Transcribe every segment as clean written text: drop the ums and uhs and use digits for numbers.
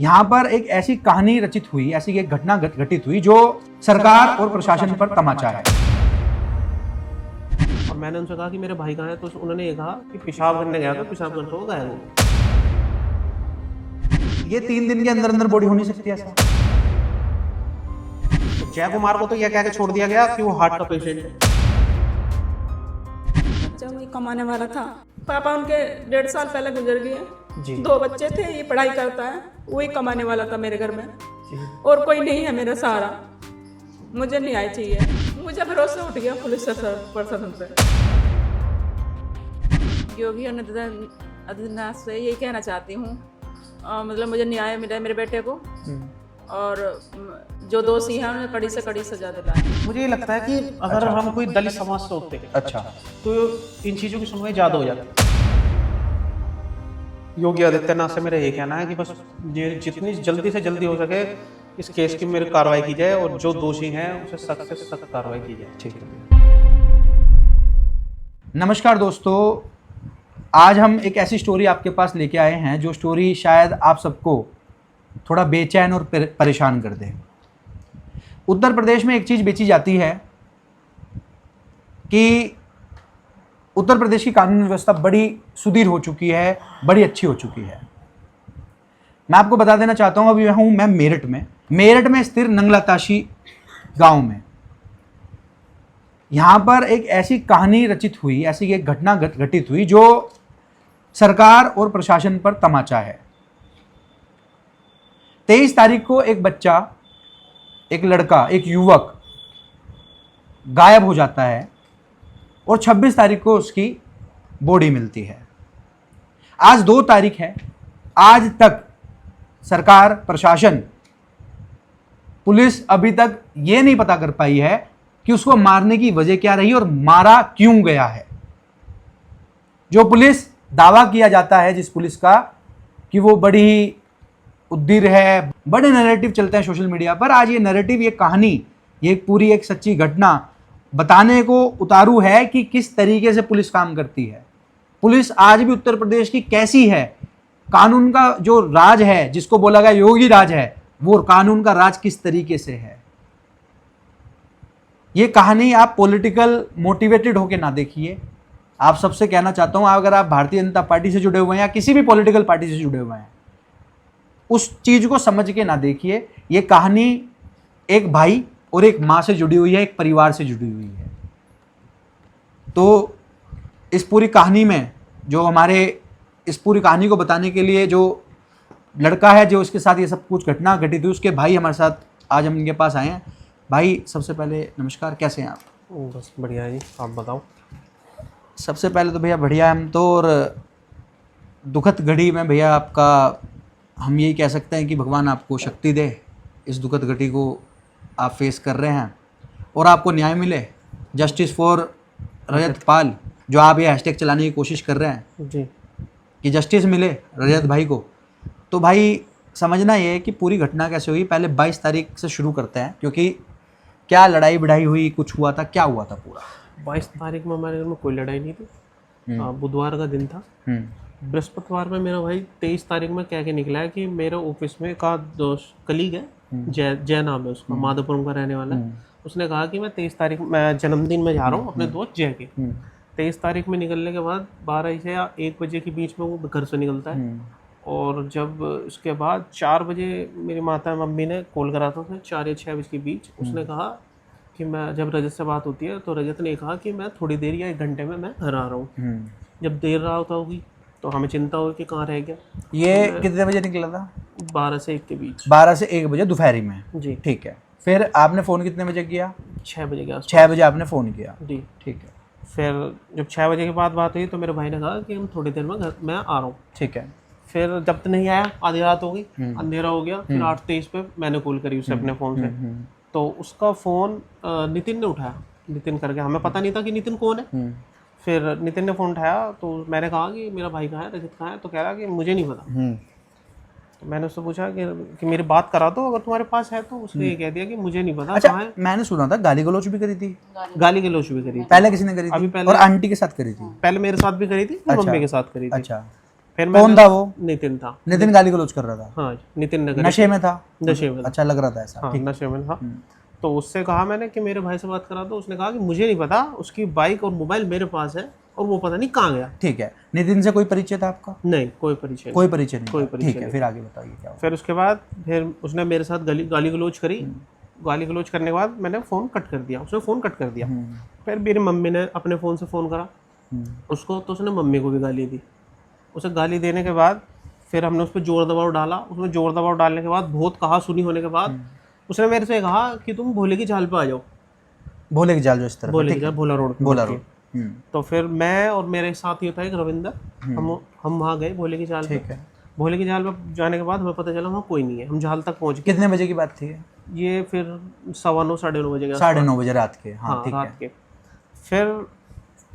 यहाँ पर एक ऐसी कहानी रचित हुई, ऐसी एक घटना घटित हुई जो सरकार और प्रशासन पर तमाचा है। और मैंने उनसे कहा कि मेरे भाई कहाँ है, तो उन्होंने ये कहा कि पेशाब करने गया तो पेशाब करते हो गायब हो। ये 3 दिन के अंदर अंदर बॉडी हो नहीं सकती ऐसा। जय कुमार को तो यह कह के छोड़ दिया गया कि वो हार्ट का पेशेंट है। बच्चा वही कमाने वाला था। पापा उनके 1.5 साल पहले गुजर गए। जी। 2 बच्चे थे, ये पढ़ाई करता है, वही कमाने वाला था मेरे घर में। और कोई नहीं है मेरा सहारा। मुझे न्याय चाहिए। मुझे भरोसा उठ गया पुलिस प्रशासन पे। योगी आदित्यनाथ से यही कहना चाहती हूँ, मतलब मुझे न्याय मिले मेरे बेटे को, और जो दोषी हैं उन्हें कड़ी से कड़ी सजा दिलाएं। मुझे ये लगता है कि अगर हम कोई दलित समाज से होते अच्छा तो इन चीज़ों की सुनवाई ज़्यादा हो जाती। योगी आदित्यनाथ से मेरा ये कहना है कि बस ये जितनी जल्दी से जल्दी हो सके इस केस की मेरी कार्रवाई की जाए और जो दोषी हैं उसे सख्त से सख्त कार्रवाई की जाए। ठीक है। नमस्कार दोस्तों, आज हम एक ऐसी स्टोरी आपके पास लेके आए हैं जो स्टोरी शायद आप सबको थोड़ा बेचैन और परेशान कर दे। उत्तर प्रदेश में एक चीज़ बेची जाती है कि उत्तर प्रदेश की कानून व्यवस्था बड़ी सुदृढ़ हो चुकी है, बड़ी अच्छी हो चुकी है। मैं आपको बता देना चाहता हूँ, अभी मैं मेरठ में स्थिर नंगलाताशी गांव में। यहाँ पर एक ऐसी कहानी रचित हुई, ऐसी एक घटना घटित हुई जो सरकार और प्रशासन पर तमाचा है। 23 तारीख को एक बच्चा, एक लड़का, एक युवक गायब हो जाता है और 26 तारीख को उसकी बॉडी मिलती है। आज 2 तारीख है, आज तक सरकार, प्रशासन, पुलिस अभी तक ये नहीं पता कर पाई है कि उसको मारने की वजह क्या रही और मारा क्यों गया है। जो पुलिस दावा किया जाता है, जिस पुलिस का कि वो बड़ी उद्दिर है, बड़े नैरेटिव चलते हैं सोशल मीडिया पर, आज ये नैरेटिव, ये कहानी, ये पूरी एक सच्ची घटना बताने को उतारू है कि किस तरीके से पुलिस काम करती है। पुलिस आज भी उत्तर प्रदेश की कैसी है, कानून का जो राज है, जिसको बोला गया योगी राज है, वो कानून का राज किस तरीके से है। ये कहानी आप पॉलिटिकल मोटिवेटेड होके ना देखिए। आप सबसे कहना चाहता हूं, अगर आप भारतीय जनता पार्टी से जुड़े हुए हैं या किसी भी पॉलिटिकल पार्टी से जुड़े हुए हैं, उस चीज को समझ के ना देखिए। ये कहानी एक भाई और एक माँ से जुड़ी हुई है, एक परिवार से जुड़ी हुई है। तो इस पूरी कहानी में जो इस पूरी कहानी को बताने के लिए जो लड़का है, जो उसके साथ ये सब कुछ घटना घटित हुई, उसके भाई हमारे साथ आज हम इनके पास आए हैं। भाई सबसे पहले नमस्कार, कैसे हैं आप? बस बढ़िया है जी, आप बताओ। सबसे पहले तो भैया बढ़िया हम तो, और दुखद घड़ी में भैया आपका, हम यही कह सकते हैं कि भगवान आपको शक्ति दे, इस दुखद घड़ी को आप फेस कर रहे हैं और आपको न्याय मिले। जस्टिस फॉर रजत पाल, जो आप ये हैशटैग चलाने की कोशिश कर रहे हैं जी, कि जस्टिस मिले रजत भाई को। तो भाई समझना ये है कि पूरी घटना कैसे हुई। पहले 22 तारीख से शुरू करते हैं, क्योंकि क्या लड़ाई बढ़ाई हुई, कुछ हुआ था, क्या हुआ था पूरा? 22 तारीख में हमारे घर में कोई लड़ाई नहीं थी। बुधवार का दिन था। बृहस्पतिवार में मेरा भाई 23 तारीख में कह के निकला है कि मेरे ऑफिस में का दोस्त कलीग है, जय नाम है उसका, माधोपुरम का रहने वाला है। उसने कहा कि मैं 23 तारीख, मैं जन्मदिन में जा रहा हूँ अपने दोस्त जय के। 23 तारीख में निकलने के बाद 12 से या 1 बजे के बीच में वो घर से निकलता है। और जब उसके बाद 4 बजे मेरी माता मम्मी ने कॉल करा था, 4 या 6 बजे के बीच। उसने कहा कि मैं, जब रजत से बात होती है तो रजत ने कहा कि मैं थोड़ी देर या 1 घंटे में मैं घर आ रहा हूँ। जब देर रात होगी तो हमें चिंता हुई कि कहाँ रह गया। ये कितने बजे निकला था? 12 से 1 के बीच। 12 से 1 बजे दोपहरी में जी, ठीक है। फिर आपने फ़ोन कितने बजे किया? 6 बजे के आसपास। 6 बजे आपने फ़ोन किया जी, ठीक है। फिर जब 6 बजे के बाद बात हुई तो मेरे भाई ने कहा कि हम थोड़ी देर में घर मैं आ रहा हूँ। ठीक है। फिर जब तक नहीं आया, आधी रात हो गई, अंधेरा हो गया। फिर 8:23 पे मैंने कॉल करी उसे अपने फ़ोन से। तो उसका फ़ोन नितिन ने उठाया। नितिन करके, हमें पता नहीं था कि नितिन कौन है। फिर नितिन ने फ़ोन उठाया तो मैंने कहा कि मेरा भाई कहाँ है, रजत कहाँ है? तो कह रहा कि मुझे नहीं पता। तो मैंने उससे पूछा कि मेरी बात करा दो अगर तुम्हारे पास है तो। उसने ये कह दिया कि मुझे नहीं पता। अच्छा, मैंने सुना था गाली गलौच भी करी थी। गाली गलौच भी करी थी। पहले किसी ने करी थी? अभी पहले, और आंटी के साथ करी थी? पहले मेरे साथ भी करी थी, मम्मी के साथ करी थी। अच्छा, फिर कौन था वो? नितिन था। नितिन गाली गलौज कर रहा था? हाँ नितिन नगर। नशे में था? नशे में था। अच्छा, लग रहा था ऐसा। हाँ ठीक। नशे में था। तो उससे कहा मैंने कि मेरे भाई से बात करा दो। उसने कहा कि मुझे नहीं पता, उसकी बाइक और मोबाइल मेरे पास है और वो पता नहीं कहाँ गया। ठीक है। नितिन से कोई परिचय था आपका? नहीं, कोई परिचय नहीं। कोई परिचय नहीं कोई था। परिचय ठीक है, फिर आगे बताइए क्या हुआ? फिर उसके बाद फिर उसने मेरे साथ गाली गलौज करी। गाली गलौज करने के बाद मैंने फ़ोन कट कर दिया, उसने फ़ोन कट कर दिया। फिर मेरी मम्मी ने अपने फ़ोन से फ़ोन करा उसको, तो उसने मम्मी को भी गाली दी। उसे गाली देने के बाद फिर हमने उस पर ज़ोर दबाव डाला। उसमें ज़ोर दबाव डालने के बाद बहुत कहा सुनी होने के बाद उसने मेरे से कहा कि तुम भोले की चाल पे आ जाओ। भोले की चाल जो इस तरफ? भोले की चाल, भोला रोड पे भोला होती है। रोड। तो फिर मैं और मेरे साथी था एक रविंदर, हम वहाँ गए भोले की चाल पे। ठीक है। भोले की जाल पर जाने के बाद हमें पता चला वहाँ कोई नहीं है। हम जाल तक पहुँच गए। कितने बजे की बात थी ये? ये फिर 9:15 साढ़े 9 बजे के 9:30 बजे रात के? हाँ, हाँ ठीक रात है। के। फिर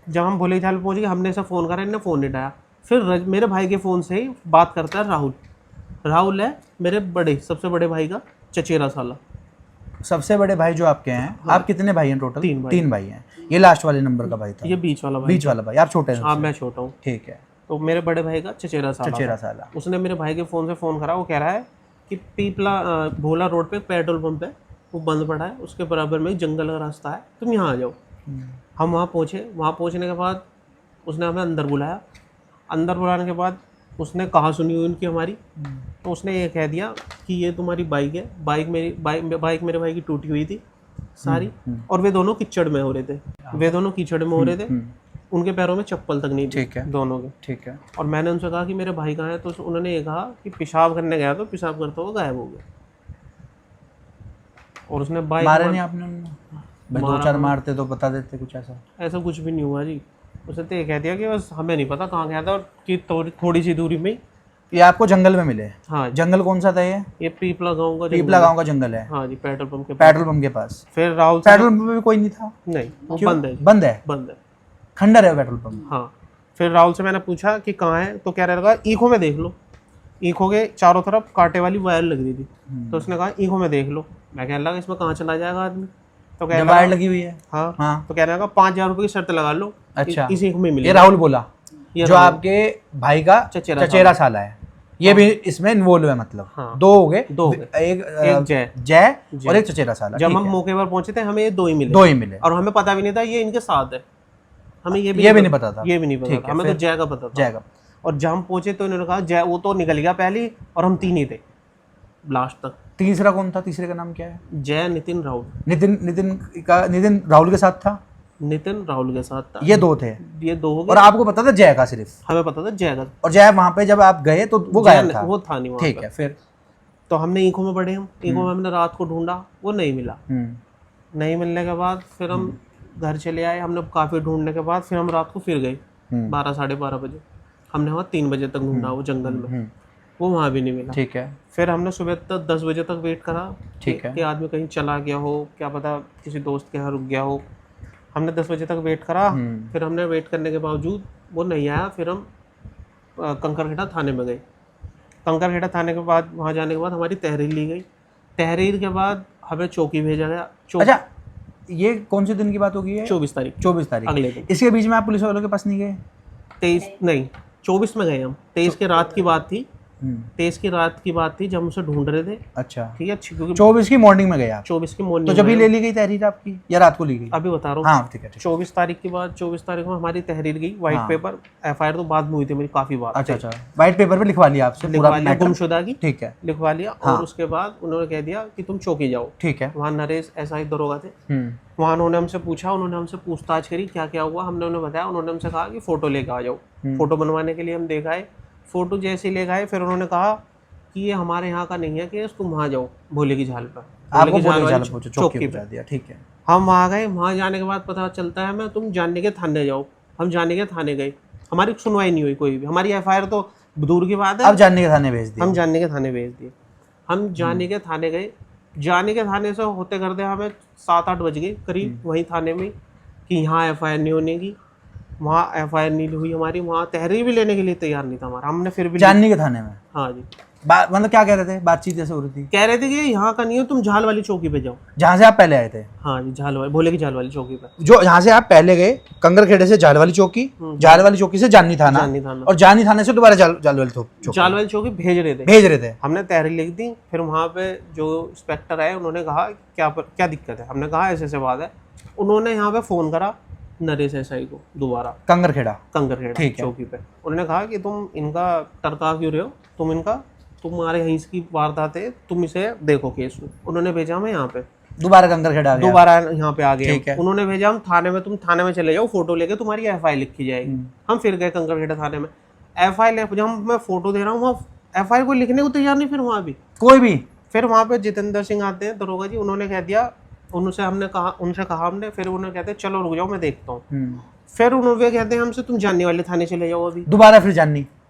जब हम भोले की जाल पहुँच गए, हमने ऐसा फ़ोन करा, इन्होंने फ़ोन नहीं उठाया। फिर मेरे भाई के फ़ोन से ही बात करता है राहुल। राहुल है मेरे सबसे बड़े भाई का चचेरा साला। सबसे बड़े भाई जो आपके हैं, आप कितने भाई हैं टोटल? 3 भाई हैं। ये लास्ट वाले नंबर का भाई था? ये बीच वाला भाई। बीच वाला भाई। आप छोटे हैं? हाँ मैं छोटा हूँ। ठीक है। तो मेरे बड़े भाई का चचेरा चचेरा साला। साला। उसने मेरे भाई के फ़ोन से फ़ोन करा। वो कह रहा है कि पीपला भोला रोड पे पेट्रोल पंप है, वो बंद पड़ा है, उसके बराबर में एक जंगल का रास्ता है, तुम यहाँ आ जाओ। हम वहाँ पहुँचे। वहाँ पहुँचने के बाद उसने हमें अंदर बुलाया। अंदर बुलाने के बाद उसने कहा सुनी हुई उनकी हमारी। तो उसने ये कह दिया कि ये तुम्हारी बाइक है। बाइक मेरे भाई की टूटी हुई थी सारी, और वे दोनों कीचड़ में हो रहे थे। उनके पैरों में चप्पल तक नहीं थी। ठीक है। दोनों के। ठीक है। और मैंने उनसे कहा कि मेरे भाई कहाँ है, तो उन्होंने ये कहा कि पेशाब करने गया, तो पेशाब करते हुए गायब हो गया। और उसने बाइक मारे नहीं आपने उन्हें? भाई 2-4 मारते तो बता देते कुछ ऐसा कुछ भी नहीं हुआ जी। उसने तो ये कह दिया कि बस हमें नहीं पता कहाँ गया था, और कि थोड़ी सी दूरी में। ये आपको जंगल में मिले? हाँ। जंगल कौन सा था ये? पीपला गांव का पीपला गांव का जंगल है? हाँ जी, पेट्रोल पंप के पास। फिर राहुल पेट्रोल पंप में भी कोई नहीं था? नहीं, वो क्यों? बंद है। खंडर है पेट्रोल पंप? हाँ। फिर राहुल से मैंने पूछा कि कहाँ है, तो कह रहा था ईखों में देख लो। ईखों के चारों तरफ कांटे वाली वायर लग रही थी। तो उसने कहा ईखों में देख लो। मैं कह लगा इसमें कहाँ चला जाएगा आदमी। तो कह वायर लगी हुई है? हाँ। तो कह रहा था 5,000 रुपये की शर्त लगा लो, अच्छा, इस ईख में मिले। ये राहुल बोला जो आपके भाई का चचेरा साला है? ये भी इसमें इन्वॉल्व है? मतलब हाँ। दो हो गए, एक जय और एक चचेरा साला। जब हम मौके पर पहुंचे थे हमें ये दो ही मिले, और हमें पता भी नहीं था ये इनके साथ है। हमें ये भी नहीं पता था। हमें तो जय का पता था। और जब हम पहुंचे तो इन्होंने कहा जय वो तो निकल गया पहले, और हम 3 ही थे लास्ट तक। तीसरा कौन था? तीसरे का नाम क्या है? जय, नितिन, राहुल। नितिन राहुल के साथ था? नितिन राहुल के साथ था। ये 2 थे? ये 2 हो गए। और आपको पता था जय का? सिर्फ हमें पता था जय का। और जय वहां पे जब आप गए तो वो गायब था? वो था नहीं वहां। ठीक है। फिर तो हमने ईखों में बढ़े। ईखों में हमने रात को ढूंढा, वो नहीं मिला। नहीं मिलने के बाद फिर हम घर चले आए। हमने काफ़ी ढूंढने के बाद फिर हम रात को फिर गए 12 साढ़े 12 बजे। हमने वहाँ 3 बजे तक ढूंढा वो जंगल में, वो वहाँ भी नहीं मिला। ठीक है। फिर हमने सुबह तक 10 बजे तक वेट करा। ठीक है। कि आदमी कहीं चला गया हो, क्या पता किसी दोस्त के यहाँ रुक गया हो। हमने 10 बजे तक वेट करा। फिर हमने वेट करने के बावजूद वो नहीं आया। फिर हम कंकरखेड़ा थाने में गए। कंकरखेड़ा थाने के बाद वहाँ जाने के बाद हमारी तहरीर ली गई। तहरीर के बाद हमें चौकी भेजा गया। अच्छा, ये कौन से दिन की बात होगी? 24 तारीख। 24 तारीख अगले दिन। इसके बीच में आप पुलिस वालों के पास नहीं गए? 23 नहीं, 24 में गए हम। 23 के रात की बात थी। 23 की रात की बात थी जब हम उसे ढूंढ रहे थे। अच्छा, ठीक है। क्योंकि 24 की मॉर्निंग में गए आप? 24 की मॉर्निंग। तो जब ही ले ली गई तहरीर आपकी या रात को ली गई? अभी बता रहा हूँ। हाँ ठीक है। 24 तारीख के बाद 24 तारीख में हमारी तहरीर गई। व्हाइट पेपर, FIR तो बाद में हुई थी मेरी काफ़ी बात। अच्छा, व्हाइट पेपर पे लिखवा लिया आपसे? लिखवा लिया गुमशुदा की। ठीक है, लिखवा लिया। और उसके बाद उन्होंने कह दिया कि तुम चौकी जाओ। ठीक है। वहाँ नरेश SI दरोगा थे। वहाँ उन्होंने हमसे पूछा, उन्होंने हमसे पूछताछ करी क्या क्या हुआ। हमने उन्हें बताया। उन्होंने हमसे कहा कि फ़ोटो लेकर आ जाओ। फ़ोटो बनवाने के लिए हम देख आए। फ़ोटो जैसे ही लेकर आए फिर उन्होंने कहा कि ये हमारे यहाँ का नहीं है केस, तुम वहाँ जाओ भोले की झाल पर। आपको भोले की झाल पर चौकी पे दिया? ठीक है। हम वहाँ गए। वहाँ जाने के बाद पता चलता है हमें तुम जानने के थाने जाओ। हम जानने के थाने गए। हमारी सुनवाई नहीं हुई कोई भी। हमारी FIR तो दूर की बात है। अब जानने के थाने भेज दिए? हम जानने के थाने भेज दिए। हम जाने के थाने गए। जाने के थाने से होते करते हमें 7-8 बज गए करीब वहीं थाने में कि यहाँ FIR नहीं होने की। वहाँ FIR नहीं हुई हमारी। वहाँ तहरीर भी लेने के लिए तैयार नहीं था हमारा। हमने फिर भी जानने के थाने में? हाँ जी, मतलब क्या कह रहे थे, बातचीत जैसे हो रही थी? कह रहे थे कि यहाँ का नहीं हो, तुम झाल वाली चौकी पे जाओ। जहाँ से आप पहले आए थे? हाँ जी, झाल वाली, भोले की झाल वाली चौकी पे। जो यहाँ से आप पहले गए कंगरखेड़े से झाल वाली चौकी, झाल वाली चौकी से जानी थाना, जानी थाना। और जानी थाने से दोबारा झाल वाली चौकी झाल वाली चौकी भेज रहे थे। हमने तहरीर लिख दी। फिर वहाँ पे जो इंस्पेक्टर आए उन्होंने कहा क्या दिक्कत है। हमने कहा ऐसे बात है। उन्होंने यहाँ पे फोन करा नरेश एसआई को दोबारा, कंगरखेड़ा चौकी पे। उन्होंने कहा कि तुम इनका टरका क्यों रहे हो, तुम्हारे यहीं की वारदात है, तुम इसे देखो केस में। उन्होंने भेजा हमें यहाँ पे, दोबारा कंगरखेड़ा आ गया, दोबारा यहाँ पे आ गए। उन्होंने भेजा हम थाने में, तुम थाने में चले जाओ, फोटो लेके तुम्हारी एफआईआर लिखी जाएगी। हम फिर गए कंगरखेड़ा थाने में, एफआईआर जब मैं फोटो दे रहा हूँ वहाँ एफआईआर को लिखने को तैयार नहीं। फिर वहाँ भी कोई भी, फिर वहाँ पे जितेंद्र सिंह आते हैं दरोगा जी, उन्होंने कह दिया, उनसे कहा हमने, फिर उन्होंने कहते हैं चलो रुक जाओ मैं देखता हूँ। फिर उन्होंने कहते हैं हमसे तुम जानने वाले थाने चले जाओ अभी दोबारा।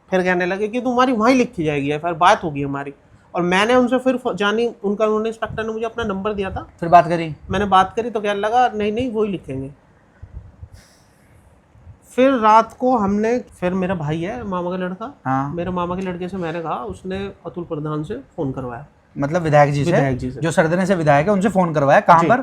फिर कहने लगे कि तुम्हारी वहीं लिखी जाएगी या फिर बात होगी हमारी। और मैंने उनसे फिर उन्होंने इंस्पेक्टर ने मुझे अपना नंबर दिया था, फिर बात करी, मैंने बात करी तो कहने लगा नहीं वही लिखेंगे। फिर रात को हमने, फिर मेरा भाई है मामा का लड़का, हाँ। मेरे मामा के लड़के से मैंने कहा, उसने अतुल प्रधान से फोन करवाया, मतलब विधायक जी से जो सरदने से विधायक है उनसे फोन करवाया। कहाँ पर?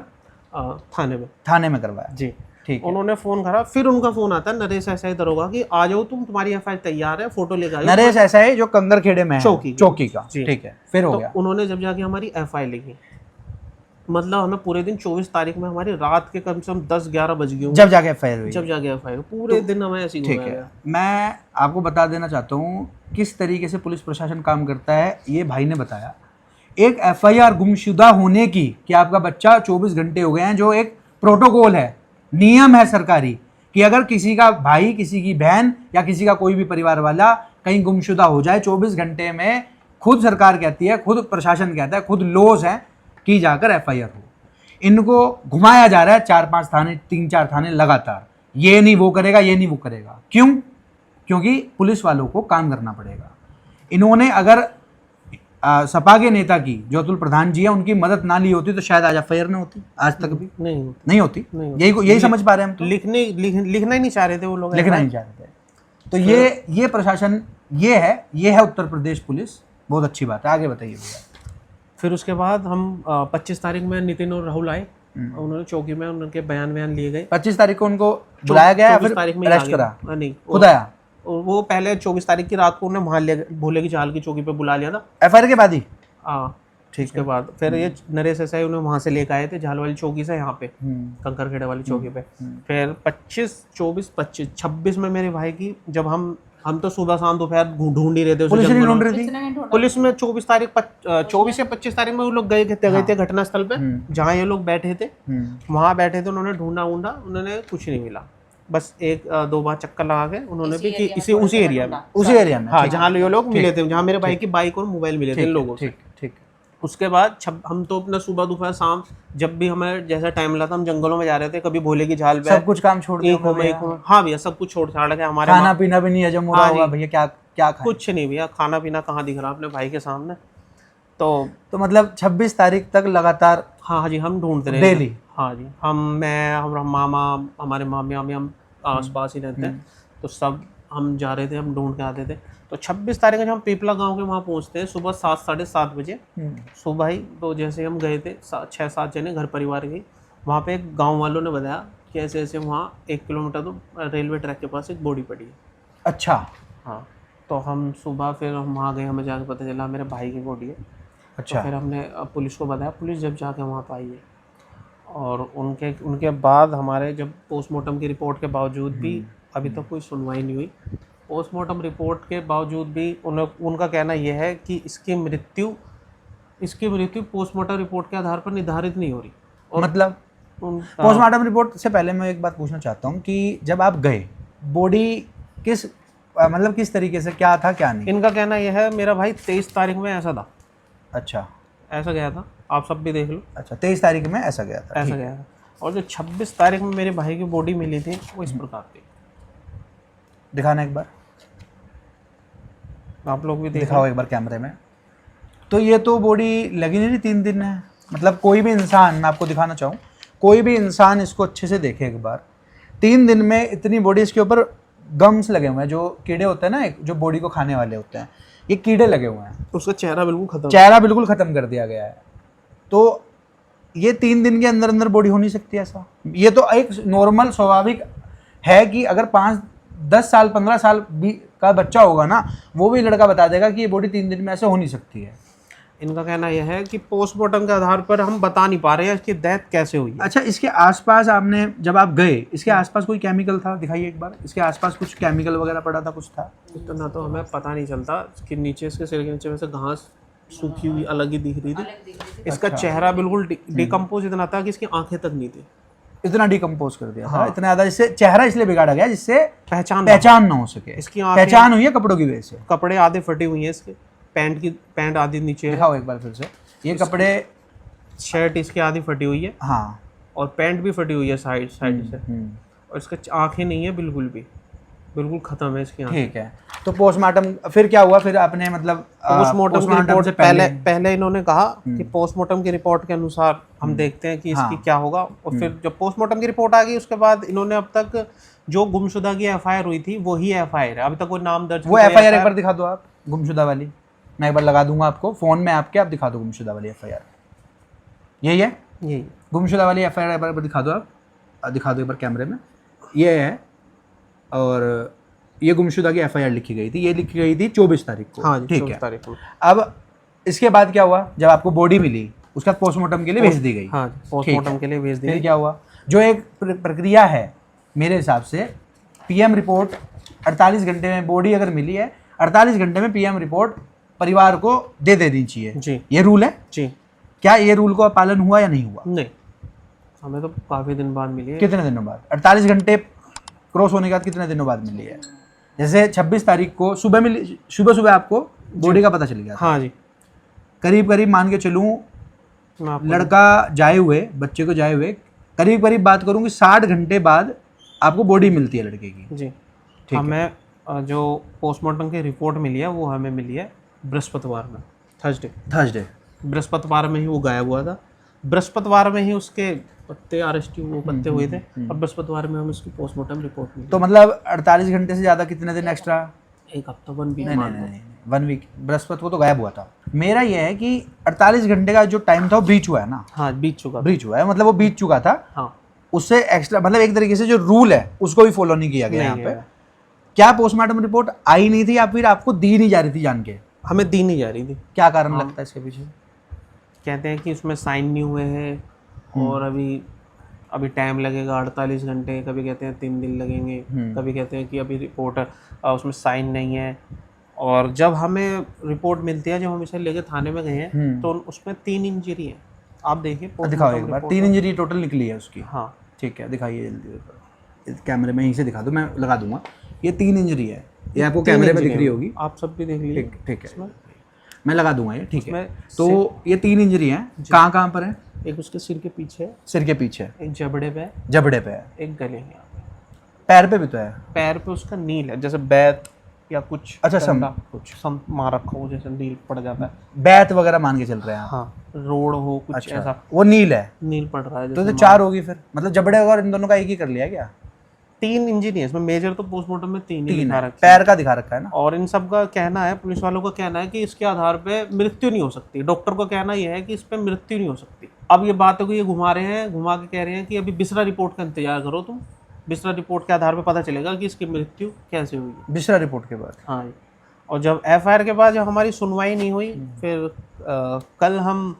थाने में करवाया जी, ठीक। उन्होंने फोन करा, फिर उनका फोन आता है नरेश एसआई दरोगा की, आ जाओ तुम्हारी एफआईआर तैयार है, फोटो लेकर आओ। नरेश एसआई जो कंगरखेड़े में चौकी का, ठीक है। फिर हो गया, उन्होंने जब जाके हमारी एफआईआर लिखी, मतलब हमें पूरे दिन 24 तारीख में हमारी रात के कम से कम 10-11 बज गए जब जाके एफआईआर पूरे दिन हमें ऐसी। ठीक है, मैं आपको बता देना चाहता हूँ किस तरीके से पुलिस प्रशासन काम करता है। ये भाई ने बताया, एक एफआईआर गुमशुदा होने की, कि आपका बच्चा 24 घंटे हो गए हैं, जो एक प्रोटोकॉल है, नियम है सरकारी, कि अगर किसी का भाई, किसी की बहन या किसी का कोई भी परिवार वाला कहीं गुमशुदा हो जाए 24 घंटे में, खुद सरकार कहती है, खुद प्रशासन कहता है, खुद लॉज है कि जाकर एफआईआर हो। इनको घुमाया जा रहा है 4-5 थाने, 3-4 थाने लगातार, ये नहीं वो करेगा, ये नहीं वो करेगा। क्यों? क्योंकि पुलिस वालों को काम करना पड़ेगा। इन्होंने अगर सपा के नेता की, जो अतुल प्रधान जी है, उनकी मदद ना ली होती तो शायद आज एफआईआर नहीं होती, आज तक भी नहीं होती। यही समझ पा रहे हैं हम तो। लिखना ही नहीं चाह रहे थे वो लोग, लिखना नहीं चाह रहे थे। तो ये प्रशासन, ये है उत्तर प्रदेश पुलिस। बहुत अच्छी बात है, आगे बताइए भैया। फिर उसके बाद हम 25 तारीख में नितिन और राहुल आए, उन्होंने चौकी में उनके बयान लिए गए। 25 तारीख को उनको बुलाया गया, फिर अरेस्ट करा? नहीं, खुद आया वो। पहले 24 तारीख की रात को उन्हें वहाँ भोले की झाल की चौकी पे बुला लिया था, एफआईआर के बाद ही। हाँ, ठीक। उसके बाद फिर ये नरेश एसआई उन्हें वहाँ से लेकर आए थे झाल वाली चौकी से, यहाँ पे कंकरखेड़े वाली चौकी पे। फिर 25, 24, 25, 26 में मेरे भाई की, जब हम तो सुबह शाम दोपहर ढूंढ ही रहे थे, पुलिस नहीं ढूंढ रही थी। पुलिस में 24 या 25 तारीख में वो लोग गए थे घटनास्थल पे, जहाँ ये लोग बैठे थे, वहाँ बैठे थे। उन्होंने ढूंढा, उन्होंने कुछ नहीं मिला। बस 1-2 बार चक्कर लगा के उन्होंने भी कि उसी एरिया में, हाँ, जहाँ ये लोग मिले थे, जहाँ मेरे भाई की बाइक और मोबाइल मिले थे इन लोगों से। ठीक। उसके बाद हम तो अपना सुबह दोपहर शाम, जब भी हमें जैसा टाइम मिला था, हम जंगलों में जा रहे थे, कभी भोले की झाल पे, सब कुछ काम छोड़ दिया। हाँ भैया, सब कुछ छोड़ छाड़ के, हमारे खाना पीना भी नहीं हजम हो रहा होगा भैया, क्या कुछ नहीं भैया, खाना पीना कहाँ दिख रहा अपने भाई के सामने। तो मतलब 26 तारीख तक लगातार, हाँ जी, हम ढूंढते रहे डेली। हाँ जी, हमारा मामा, हमारे मामी हम आस पास ही रहते हैं, तो सब हम जा रहे थे, हम ढूंढ के आते थे। तो 26 तारीख को जब हम पीपला गांव के वहाँ पहुँचते हैं सुबह 7-7:30 बजे सुबह ही, तो जैसे हम गए थे 6-7 जने घर परिवार के, वहाँ पे एक गाँव वालों ने बताया कि ऐसे ऐसे वहाँ 1 किलोमीटर तो रेलवे ट्रैक के पास एक बॉडी पड़ी है। अच्छा, हाँ। तो हम सुबह फिर हम वहाँ गए, हमें जाके पता चला मेरे भाई की बॉडी है। अच्छा। तो फिर हमने पुलिस को बताया, पुलिस जब जाके वहाँ पर आई है, और उनके बाद हमारे जब पोस्टमार्टम की रिपोर्ट के बावजूद भी अभी तक कोई सुनवाई नहीं हुई। पोस्टमार्टम रिपोर्ट के बावजूद भी उनका कहना यह है कि इसकी मृत्यु पोस्टमार्टम रिपोर्ट के आधार पर निर्धारित नहीं हो रही। और मतलब पोस्टमार्टम रिपोर्ट से पहले मैं एक बात पूछना चाहता हूँ कि जब आप गए, बॉडी किस तरीके से, क्या था क्या नहीं? इनका कहना यह है, मेरा भाई 23 तारीख में ऐसा था। अच्छा, ऐसा गया था, आप सब भी देख लो। अच्छा, 23 तारीख में ऐसा गया था। और जो 26 तारीख में मेरे भाई की बॉडी मिली थी, वो इस प्रकार थी। दिखाना एक बार, आप लोग भी दिखाओ एक बार कैमरे में। तो ये तो बॉडी लगी नहीं 3 दिन है, मतलब कोई भी इंसान, मैं आपको दिखाना चाहूँ, कोई भी इंसान इसको अच्छे से देखे एक बार। 3 दिन में इतनी बॉडी, इसके ऊपर गम्स लगे हुए हैं, जो कीड़े होते हैं ना, जो बॉडी को खाने वाले होते हैं, ये कीड़े लगे हुए हैं, उसका चेहरा बिल्कुल खत्म। चेहरा बिल्कुल खत्म कर दिया गया है। तो ये 3 दिन के अंदर अंदर बॉडी हो नहीं सकती ऐसा। ये तो एक नॉर्मल स्वाभाविक है कि अगर 5-10 साल 15 साल का बच्चा होगा ना, वो भी लड़का बता देगा कि ये बॉडी 3 दिन में ऐसे हो नहीं सकती है। इनका कहना यह है कि पोस्टमार्टम के आधार पर हम बता नहीं पा रहे हैं इसकी डेथ कैसे हुई है। अच्छा, इसके आसपास आपने जब आप गए, इसके आसपास कोई केमिकल था? दिखाइए एक बार, इसके आसपास कुछ केमिकल वगैरह पड़ा था, कुछ था? इतना तो हमें पता नहीं चलता कि नीचे इसके सिर के नीचे में से घास सूखी हुई अलग ही दिख रही थी। इसका चेहरा बिल्कुल डिकम्पोज इतना था कि इसकी आंखें तक नहीं थी। इतना डिकम्पोज कर दिया था, इतना ज्यादा, जिससे चेहरा इसलिए बिगाड़ा गया जिससे पहचान पहचान ना हो सके। इसकी आंखें, पहचान हुई है कपड़ों की वजह से। कपड़े आधे फटे हुए हैं इसके, पैंट आधी नीचे है। दिखाओ एक बार फिर से, ये कपड़े, शर्ट इसकी आधी फटी हुई है हाँ, और पैंट भी फटी हुई है साइड से। और इसका आंखें नहीं है बिल्कुल भी, बिल्कुल खत्म है इसकी आंखें। ठीक है। तो पोस्टमार्टम फिर क्या हुआ? फिर आपने मतलब पोस्टमार्टम की रिपोर्ट से पहले इन्होंने कहा कि पोस्टमार्टम की रिपोर्ट के अनुसार हम देखते हैं कि इसकी क्या होगा। और फिर जब पोस्टमार्टम की रिपोर्ट आ गई उसके बाद इन्होंने अब तक जो गुमशुदा की एफआईआर हुई थी वही एफआईआर है, अभी तक कोई नाम दर्ज। वो एफआईआर एक बार दिखा दो आप, गुमशुदा वाली। मैं एक बार लगा दूंगा आपको फोन में आपके, आप दिखा दो गुमशुदा वाली एफआईआर। यही है यही गुमशुदा वाली एफआईआर, एक बार दिखा दो आप, दिखा दो एक बार कैमरे में। ये है, और ये गुमशुदा की एफआईआर लिखी गई थी, ये लिखी गई थी 24 तारीख को। हाँ, ठीक 24 है। तारीख को। अब इसके बाद क्या हुआ? जब आपको बॉडी मिली उसके बाद पोस्टमार्टम के लिए भेज दी गई। हाँ, पोस्टमार्टम के लिए भेज दी फिर गई। क्या हुआ? जो एक प्रक्रिया है मेरे हिसाब से, पीएम रिपोर्ट 48 घंटे में, बॉडी अगर मिली है 48 घंटे में पीएम रिपोर्ट परिवार को दे देनी चाहिए जी, ये रूल है जी। क्या? ये रूल का पालन हुआ या नहीं हुआ? नहीं, हमें तो काफी दिन बाद मिली है। कितने दिनों बाद? 48 घंटे क्रॉस होने के बाद कितने दिनों बाद मिली है? जैसे 26 तारीख को सुबह मिली, सुबह आपको बॉडी का पता चल गया। हाँ जी, करीब मान के चलूँ, लड़का जाए हुए, बच्चे को जाए हुए करीब बात करूँ कि 60 घंटे बाद आपको बॉडी मिलती है लड़के की। जी। ठीक है। हमें जो पोस्टमार्टम की रिपोर्ट मिली है वो हमें मिली है बृहस्पतिवार में, थर्सडे बृहस्पतिवार में ही वो गायब हुआ था। बृहस्पतिवार में ही उसके पत्ते वो पत्ते हुए थे। अब बृहस्पतिवार में हमें उसकी पोस्टमार्टम रिपोर्ट मिली। तो मतलब 48 घंटे से ज़्यादा कितने दिन एक्स्ट्रा? एक हफ्ता, 1 वीक। नहीं, 1 वीक। बृहस्पति को तो गायब हुआ था। मेरा ये है कि 48 घंटे का जो टाइम था वो ब्रीच हुआ है ना? हाँ, बीत चुका है, मतलब वो बीत चुका था। हाँ, उससे एक्स्ट्रा, मतलब एक तरीके से जो रूल है उसको भी फॉलो नहीं किया गया यहाँ पे। क्या पोस्टमार्टम रिपोर्ट आई नहीं थी या फिर आपको दी नहीं जा रही थी जान के? हमें दी नहीं जा रही थी। क्या कारण लगता है इसके पीछे? कहते हैं कि उसमें साइन नहीं हुए हैं और अभी टाइम लगेगा 48 घंटे, कभी कहते हैं 3 दिन लगेंगे, कभी कहते हैं कि अभी रिपोर्ट उसमें साइन नहीं है। और जब हमें रिपोर्ट मिलती है, जब हम इसे लेके थाने में गए हैं तो उसमें 3 इंजरी है। आप देखिए, दिखाओ एक बार, 3 इंजरी टोटल निकली है उसकी। हाँ, ठीक है, दिखाइए जल्दी कैमरे में, यहीं से दिखा दो, मैं लगा दूंगा। ये 3 इंजरी है, ये आपको कैमरे में दिख रही होगी, आप सब भी देख लीजिए। ठीक है, मैं लगा दूंगा ये। ठीक है, इसमें तो ये 3 इंजरी हैं, कहाँ पर है? एक उसके सिर के पीछे, सिर के पीछे, एक जबड़े पे, जबड़े पे है, एक गले में, पैर पे भी तो है। पैर पे उसका नील है, जैसे बैत या कुछ। अच्छा, कुछ मार रखा हो, जैसे नील पड़ जाता है। बैत वगैरह मान के चल रहे हैं? हाँ, रोड हो कुछ। अच्छा, ऐसा वो नील है, नील पड़ रहा है। तो 4 होगी फिर, मतलब जबड़े और इन दोनों का एक ही कर लिया क्या? 3 इंजरी है इसमें, मेजर तो पोस्टमार्टम में 3 ही दिखा रखा है। पैर का दिखा रखा है ना। और इन सब का कहना है, पुलिस वालों का कहना है कि इसके आधार पे मृत्यु नहीं हो सकती। डॉक्टर का कहना यह है कि इस पे मृत्यु नहीं हो सकती। अब ये बातों को ये घुमा रहे हैं, घुमा के कह रहे हैं कि अभी बिस्रा रिपोर्ट का इंतजार करो तुम, बिस्रा रिपोर्ट के आधार पे पता चलेगा कि इसकी मृत्यु कैसे हुई है। बिस्रा रिपोर्ट के बाद? हाँ जी। और जब एफआईआर के बाद जब हमारी सुनवाई नहीं हुई, फिर कल हम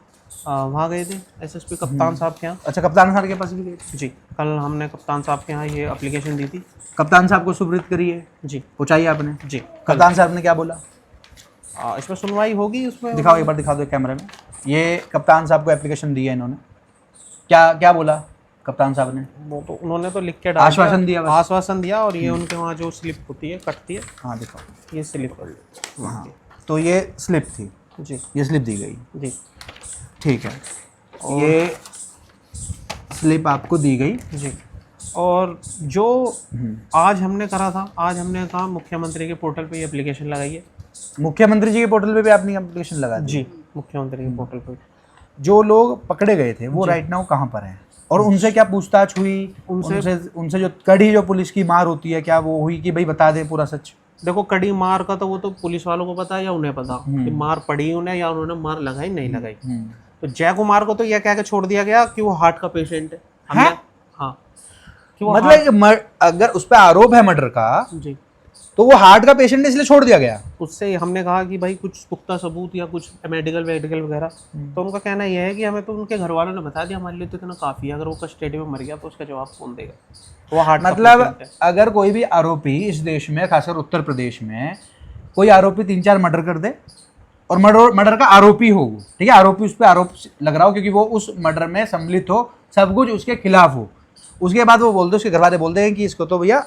वहाँ गए थे एसएसपी कप्तान साहब के यहाँ। अच्छा, कप्तान साहब के पास भी गए थे? जी, कल हमने कप्तान साहब के यहाँ ये एप्लीकेशन दी थी। कप्तान साहब को सुब्रीत करी है जी, पहुँचाई आपने? जी। कप्तान साहब ने क्या बोला? इसमें सुनवाई होगी, उसमें दिखाओ एक बार, दिखा दो कैमरे में। ये कप्तान साहब को एप्लीकेशन दी है इन्होंने, क्या बोला कप्तान साहब ने? वो तो उन्होंने तो लिख के डाल आश्वासन दिया, आश्वासन दिया। और ये उनके वहाँ जो स्लिप होती है, कटती है। हाँ दिखाओ, ये स्लिप। हाँ, तो ये स्लिप थी जी, ये स्लिप दी गई। जी, ठीक है, ये स्लिप आपको दी गई। जी। और जो आज हमने करा था, आज हमने कहा मुख्यमंत्री के पोर्टल पे ये एप्लीकेशन लगाइए। मुख्यमंत्री जी के पोर्टल पे भी आपने एप्लीकेशन लगा दी? जी, मुख्यमंत्री के पोर्टल पे। जो लोग पकड़े गए थे वो राइट नाउ कहाँ पर हैं, और उनसे क्या पूछताछ हुई? उनसे जो कड़ी जो पुलिस की मार होती है, क्या वो हुई कि भाई बता दें पूरा सच? देखो कड़ी मार का तो वो तो पुलिस वालों को पता है या उन्हें पता कि मार पड़ी उन्हें या उन्होंने मार लगाई नहीं लगाई। तो जय कुमार को तो यह कह के छोड़ दिया गया कि वो हार्ट का पेशेंट है। हैं? हाँ कि वो मतलब अगर उस पर आरोप है मर्डर का जी, तो वो हार्ट का पेशेंट है इसलिए छोड़ दिया गया। उससे हमने कहा कि भाई कुछ पुख्ता सबूत या कुछ मेडिकल वगैरह, तो उनका कहना यह है कि हमें तो उनके घर वालों ने बता दिया, हमारे लिए तो इतना काफ़ी है, अगर वो कस्टडी में मर गया तो उसका जवाब कौन देगा, वो हार्ट का मतलब पेशेंट है। अगर कोई भी आरोपी इस देश में, खासकर उत्तर प्रदेश में, कोई आरोपी 3-4 मर्डर कर दे और मर्डर का आरोपी हो, ठीक है, आरोपी उस पर आरोप लग रहा हो क्योंकि वो उस मर्डर में सम्मिलित हो, सब कुछ उसके खिलाफ हो, उसके बाद वो बोलते, उसके घर वाले बोलते हैं कि इसको तो भैया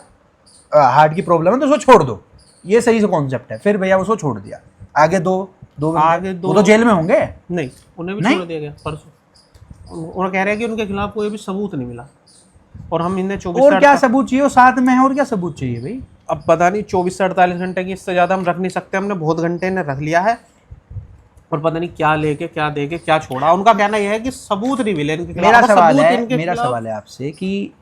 हार्ट की प्रॉब्लम है तो उसको छोड़ दो, ये सही से कॉन्सेप्ट है, फिर भैया उसको छोड़ दिया। आगे दो वो तो जेल में होंगे। नहीं, उन्हें भी छोड़ दिया गया परसों। उन्होंने कह रहे हैं कि उनके खिलाफ कोई भी सबूत नहीं मिला और हम इन्हें 24 और क्या सबूत चाहिए, साथ में है, और क्या सबूत चाहिए भाई। अब पता नहीं 24 से 48 घंटे की, इससे ज़्यादा हम रख नहीं सकते, हमने बहुत घंटे ने रख लिया है और पता नहीं क्या लेके क्या देके क्या छोड़ा। उनका कहना यह है कि सबूत नहीं मिले इनके खिलाफ। मेरा सवाल है आपसे कि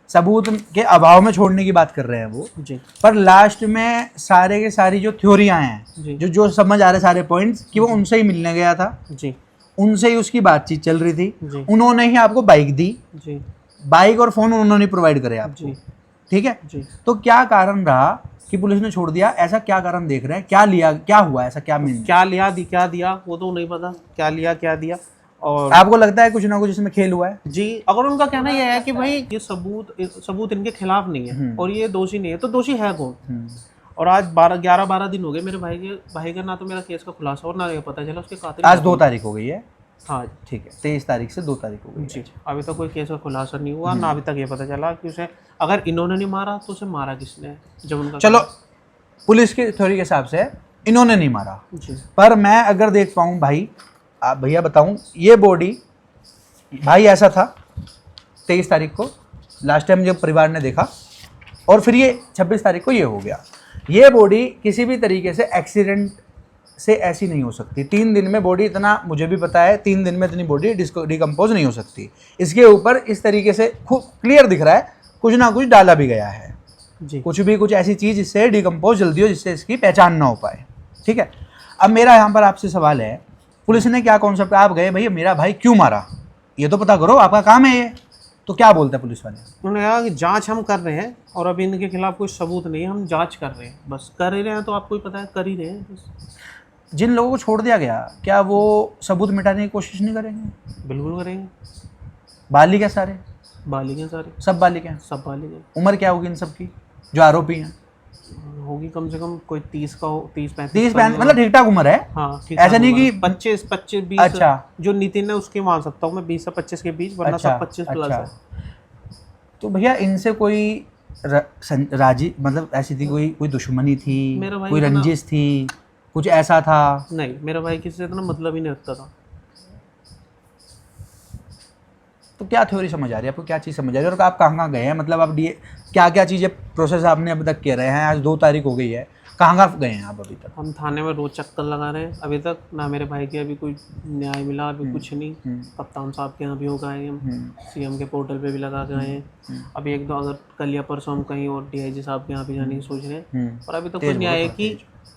सबूत के अभाव में छोड़ने की बात कर रहे हैं वो जी, पर लास्ट में सारे के सारी जो थ्योरियां हैं, जो समझ आ रहे सारे पॉइंट्स कि वो उनसे ही मिलने गया था जी, उनसे ही उसकी बातचीत चल रही थी, जी, उन्होंने ही आपको बाइक दी जी, बाइक और फोन उन्होंने प्रोवाइड करे आपको, जी, ठीक है जी। तो क्या कारण रहा कि पुलिस ने छोड़ दिया, ऐसा क्या कारण देख रहे हैं, क्या लिया, क्या हुआ, ऐसा क्या मीन, क्या दिया वो तो नहीं पता, क्या लिया क्या दिया। और आपको लगता है कुछ ना कुछ इसमें खेल हुआ है? जी, अगर उनका कहना यह है कि भाई ये सबूत इनके खिलाफ नहीं है और ये दोषी नहीं है, तो दोषी है कौन? और आज 11-12 दिन हो गए मेरे भाई का ना तो मेरा केस का खुलासा और ना ये पता चला उसके कातिल। आज 2 तारीख हो गई है, हाँ ठीक है, 23 तारीख से 2 तारीख हो गई जी, अभी तक कोई केस का खुलासा नहीं हुआ ना अभी तक ये पता चला कि उसे, अगर इन्होंने नहीं मारा तो उसे मारा किसने, जब उनका चलो पुलिस की थ्योरी के हिसाब से इन्होंने नहीं मारा जी, पर मैं अगर देख पाऊँ भाई, आप भैया बताऊँ, ये बॉडी भाई ऐसा था 23 तारीख को लास्ट टाइम जब परिवार ने देखा और फिर ये 26 तारीख को ये हो गया। ये बॉडी किसी भी तरीके से एक्सीडेंट से ऐसी नहीं हो सकती। 3 दिन में बॉडी, इतना मुझे भी पता है, 3 दिन में इतनी बॉडी डिकम्पोज नहीं हो सकती। इसके ऊपर इस तरीके से खूब क्लियर दिख रहा है कुछ ना कुछ डाला भी गया है जी, कुछ ऐसी चीज़ जिससे डिकम्पोज जल्दी हो, जिससे इसकी पहचान ना हो पाए, ठीक है। अब मेरा यहाँ पर आपसे सवाल है, पुलिस ने क्या कॉन्सेप्ट, आप गए भैया मेरा भाई क्यों मारा ये तो पता करो, आपका काम है ये, तो क्या बोलते हैं पुलिस वाले? उन्होंने कहा कि जांच हम कर रहे हैं और अभी इनके खिलाफ कोई सबूत नहीं है, हम जांच कर रहे हैं, बस कर ही रहे हैं, तो आपको ही पता है कर ही रहे हैं बस। जिन लोगों को छोड़ दिया गया क्या वो सबूत मिटाने की कोशिश नहीं करेंगे? बिल्कुल करेंगे। बालिग है सारे, बालिग हैं सारे, सब बालिग हैं। सब बालिग हैं। उम्र क्या होगी इन सब की जो आरोपी हैं? होगी कम से कम कोई 30-35 मतलब ठीक ठाक उम्र है। हाँ, ऐसा नहीं कि 25 20। अच्छा, जो नितिन है उसके मान सकता हूँ मैं 20 से 25 के बीच, वरना सब 25 प्लस है। तो भैया इनसे कोई राजी, मतलब ऐसी थी कोई दुश्मनी थी, कोई रंजिश थी, कुछ ऐसा था? नहीं, मेरा भाई किसी से इतना मतलब ही नहीं रखता था। तो क्या थ्योरी समझ आ रही है आपको, क्या चीज़ समझ आ रही है, और आप कहाँ गए हैं, मतलब आप क्या क्या चीज़ें प्रोसेस आपने अभी तक कर रहे हैं? आज 2 तारीख हो गई है, कहाँ गए हैं आप अभी तक? हम थाने में रोज चक्कर लगा रहे हैं, अभी तक ना मेरे भाई के अभी कोई न्याय मिला, अभी कुछ नहीं। कप्तान साहब के यहाँ भी हो गए हम, सीएम के पोर्टल पे भी लगा के आए हैं, अभी 1-2 अगर कल या परसों हम कहीं और डीआईजी साहब के यहाँ भी जाने की सोच रहे हैं, और अभी तक कोई न्याय की,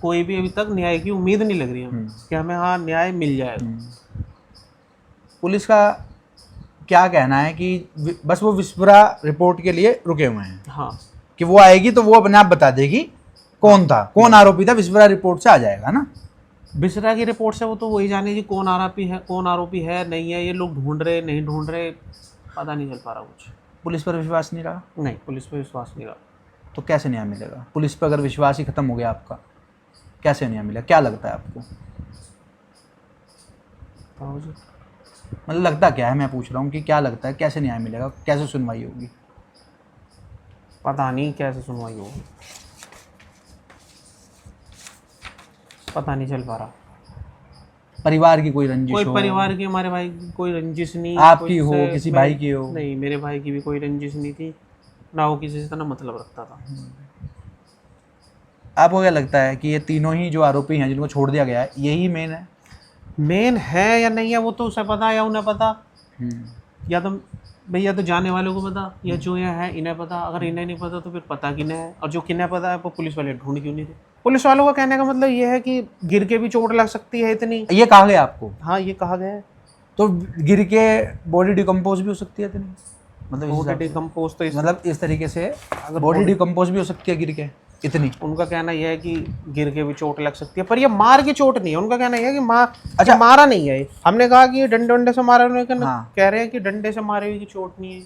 कोई भी अभी तक न्याय की उम्मीद नहीं लग रही है कि हमें हाँ न्याय मिल जाएगा। पुलिस का क्या कहना है कि बस वो विस्फोरा रिपोर्ट के लिए रुके हुए हैं? हाँ, कि वो आएगी तो वो अपने आप बता देगी कौन था, कौन आरोपी था, विस्फोरा रिपोर्ट से आ जाएगा ना। विस्फोरा की रिपोर्ट से वो तो वही जानेगी कौन आरोपी है नहीं है, ये लोग ढूंढ रहे नहीं ढूंढ रहे, पता नहीं चल पा रहा कुछ। पुलिस पर विश्वास नहीं रहा? नहीं, पुलिस पर विश्वास नहीं रहा। तो कैसे न्याय मिलेगा? पुलिस पर अगर विश्वास ही खत्म हो गया आपका, कैसे न्याय मिलेगा? क्या लगता है आपको? मतलब लगता क्या है, मैं पूछ रहा हूँ कि क्या लगता है, कैसे न्याय मिलेगा, कैसे सुनवाई होगी? पता नहीं कैसे सुनवाई होगी, पता नहीं चल पा रहा। परिवार की कोई रंजिश कोई हो? परिवार की, हमारे भाई की कोई रंजिश नहीं। आपकी हो, किसी भाई की हो? नहीं, मेरे भाई की भी कोई रंजिश नहीं थी, ना वो किसी से इतना मतलब रखता था। आपको क्या लगता है कि ये तीनों ही जो आरोपी हैं जिनको छोड़ दिया गया है, यही मेन है? मेन है या नहीं है वो तो उसे पता है या उन्हें पता, या तो भैया तो जाने वालों को पता, या जो यहाँ है इन्हें पता, अगर इन्हें नहीं पता तो फिर पता किन्हें है, और जो किन्हें पता है वो पुलिस वाले ढूंढ क्यों नहीं थे। पुलिस वालों का कहने का मतलब ये है कि गिर के भी चोट लग सकती है इतनी। ये कहा गया आपको? हाँ, ये कहा गया है। तो गिर के बॉडी डिकम्पोज भी हो सकती है इतनी, मतलब इस हिसाब से? डिकम्पोज तो मतलब इस तरीके से अगर बॉडी डिकम्पोज भी हो सकती है गिर के इतनी? उनका कहना यह है कि गिर के भी चोट लग सकती है, पर ये मार की चोट नहीं है। उनका कहना यह है कि अच्छा, मारा नहीं है। हमने कहा कि ये डंडे वंडे से मारा, उन्होंने हाँ। कह रहे हैं कि डंडे से मारे हुए की चोट नहीं है।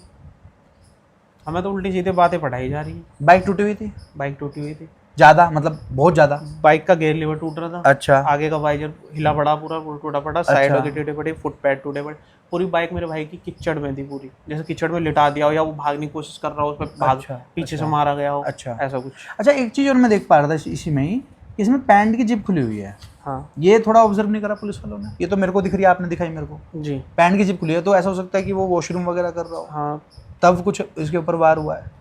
हमें तो उल्टी सीधे बातें पढ़ाई जा रही है। बाइक टूटी हुई थी? बाइक टूटी हुई थी ज़्यादा, मतलब बहुत ज़्यादा? बाइक का गेयर लीवर टूट रहा था। अच्छा। आगे का वाइजर हिला पड़ा, पूरा टूटा पड़ा, साइडों के टूटे पड़े, फुट पैड टूटे पड़े। पूरी बाइक मेरे भाई की कीचड़ में थी, पूरी जैसे कीचड़ में लिटा दिया हो, या वो भागने की कोशिश कर रहा हो, उसमें भाग पीछे से मारा गया हो। अच्छा, ऐसा कुछ। अच्छा, एक चीज़ और मैं देख पा रहा था इसी में ही, इसमें पैंट की जिप खुली हुई है। हाँ ये थोड़ा ऑब्जर्व नहीं करा पुलिस वालों ने? ये तो मेरे को दिख रही है, आपने दिखाई मेरे को, जी। पैंट की जिप खुली है, तो ऐसा हो सकता है कि वो वॉशरूम वगैरह कर रहा हो, हाँ, तब कुछ इसके ऊपर वार हुआ है।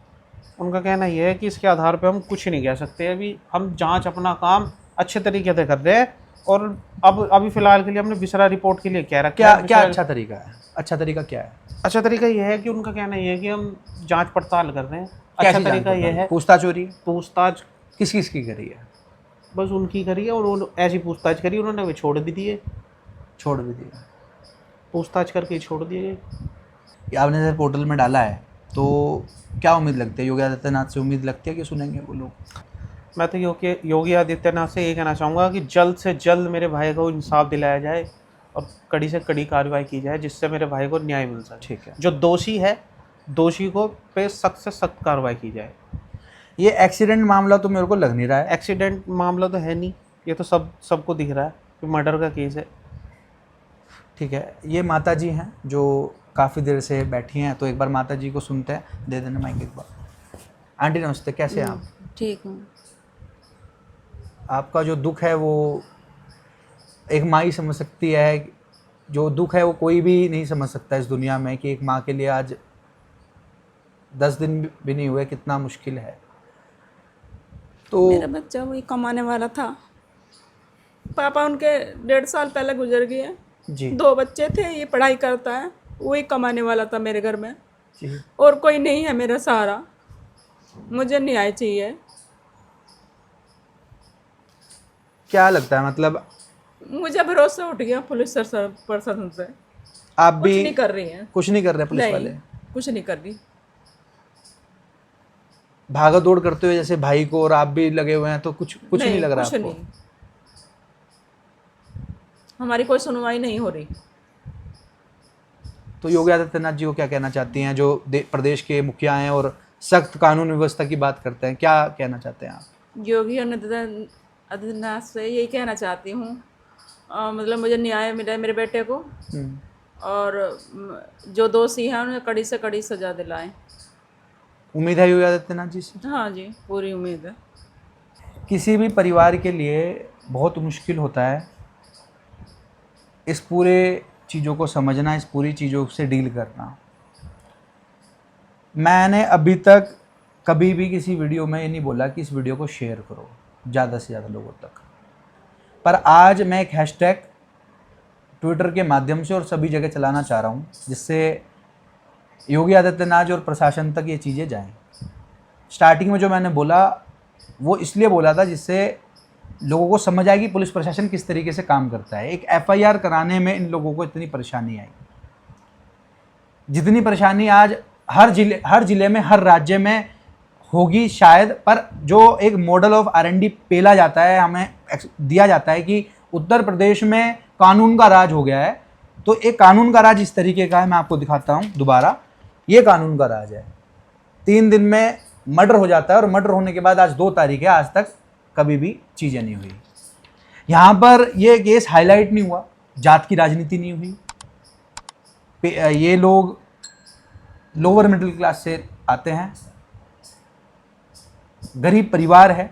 उनका कहना यह है कि इसके आधार पे हम कुछ नहीं कह सकते। अभी हम जांच अपना काम अच्छे तरीके से कर रहे हैं, और अभी फिलहाल के लिए हमने विसरा रिपोर्ट के लिए कह रखा क्या क्या अच्छा तरीका है? अच्छा तरीका क्या है? अच्छा तरीका यह है कि उनका कहना यह है कि हम जांच पड़ताल कर रहे हैं। कैसी अच्छा जांच तरीका पड़ताल? यह है, पूछताछ हो रही है? पूछताछ किस किस की करी है? बस उनकी करी है, उन्होंने ऐसी पूछताछ करी, उन्होंने वे छोड़ भी दिए, छोड़ भी दिया? पूछताछ करके छोड़ दिए। ये आपने जैसे पोर्टल में डाला है, तो क्या उम्मीद लगती है? योगी आदित्यनाथ से उम्मीद लगती है कि सुनेंगे वो लोग? मैं तो योगी आदित्यनाथ से ये कहना चाहूँगा कि जल्द से जल्द मेरे भाई को इंसाफ दिलाया जाए, और कड़ी से कड़ी कार्रवाई की जाए, जिससे मेरे भाई को न्याय मिल सके। ठीक है। जो दोषी है, दोषी को पे सख्त से सख्त कार्रवाई की जाए। ये एक्सीडेंट मामला तो मेरे को लग नहीं रहा है। एक्सीडेंट मामला तो है नहीं, ये तो सबको दिख रहा है कि मर्डर का केस है। ठीक है, ये माता जी हैं जो काफ़ी देर से बैठी हैं, तो एक बार माता जी को सुनते हैं। दे देना माइक एक बार। आंटी नमस्ते, कैसे हैं आप? ठीक हूँ। आपका जो दुख है वो एक माँ ही समझ सकती है। जो दुख है वो कोई भी नहीं समझ सकता इस दुनिया में, कि एक माँ के लिए आज 10 दिन भी नहीं हुए, कितना मुश्किल है। तो मेरा बच्चा वही कमाने वाला था, पापा उनके 1.5 साल पहले गुजर गए। जी 2 बच्चे थे, ये पढ़ाई करता है, वही कमाने वाला था मेरे घर में, जी। और कोई नहीं है मेरा सहारा। मुझे न्याय चाहिए। क्या लगता है, मतलब मुझे भरोसा उठ गया पुलिस प्रशासन से। आप कुछ भी नहीं कर रही हैं। कुछ नहीं कर रहे पुलिस नहीं, वाले? कुछ नहीं कर रही। भागा दौड़ करते हुए जैसे भाई को, और आप भी लगे हुए हैं, तो कुछ नहीं लग रहा कुछ आपको? नहीं। हमारी कोई सुनवाई नहीं हो रही। तो योगी आदित्यनाथ जी को क्या कहना चाहती हैं, जो प्रदेश के मुखिया हैं और सख्त कानून व्यवस्था की बात करते हैं? क्या कहना चाहते हैं आप? योगी आदित्यनाथ से यही कहना चाहती हूँ, मतलब मुझे न्याय मिले मेरे बेटे को, और जो दोषी हैं उन्हें कड़ी से कड़ी सजा दिलाएं। उम्मीद है योगी आदित्यनाथ जी से? हाँ जी, पूरी उम्मीद है। किसी भी परिवार के लिए बहुत मुश्किल होता है इस पूरे चीज़ों को समझना, इस पूरी चीज़ों से डील करना। मैंने अभी तक कभी भी किसी वीडियो में ये नहीं बोला कि इस वीडियो को शेयर करो ज़्यादा से ज़्यादा लोगों तक, पर आज मैं एक हैशटैग ट्विटर के माध्यम से और सभी जगह चलाना चाह रहा हूँ, जिससे योगी आदित्यनाथ और प्रशासन तक ये चीज़ें जाएं। स्टार्टिंग में जो मैंने बोला वो इसलिए बोला था जिससे लोगों को समझ आए कि पुलिस प्रशासन किस तरीके से काम करता है। एक FIR कराने में इन लोगों को इतनी परेशानी आई, जितनी परेशानी आज हर ज़िले में, हर राज्य में होगी शायद, पर जो एक मॉडल ऑफ R&D पेला जाता है, हमें दिया जाता है कि उत्तर प्रदेश में कानून का राज हो गया है, तो एक कानून का राज इस तरीके का है। मैं आपको दिखाता हूँ दोबारा, ये कानून का राज है। 3 दिन में मर्डर हो जाता है, और मर्डर होने के बाद आज 2 तारीख है, आज तक कभी भी चीज़ें नहीं हुई। यहाँ पर ये केस हाईलाइट नहीं हुआ, जात की राजनीति नहीं हुई। ये लोग लोअर मिडिल क्लास से आते हैं, गरीब परिवार है।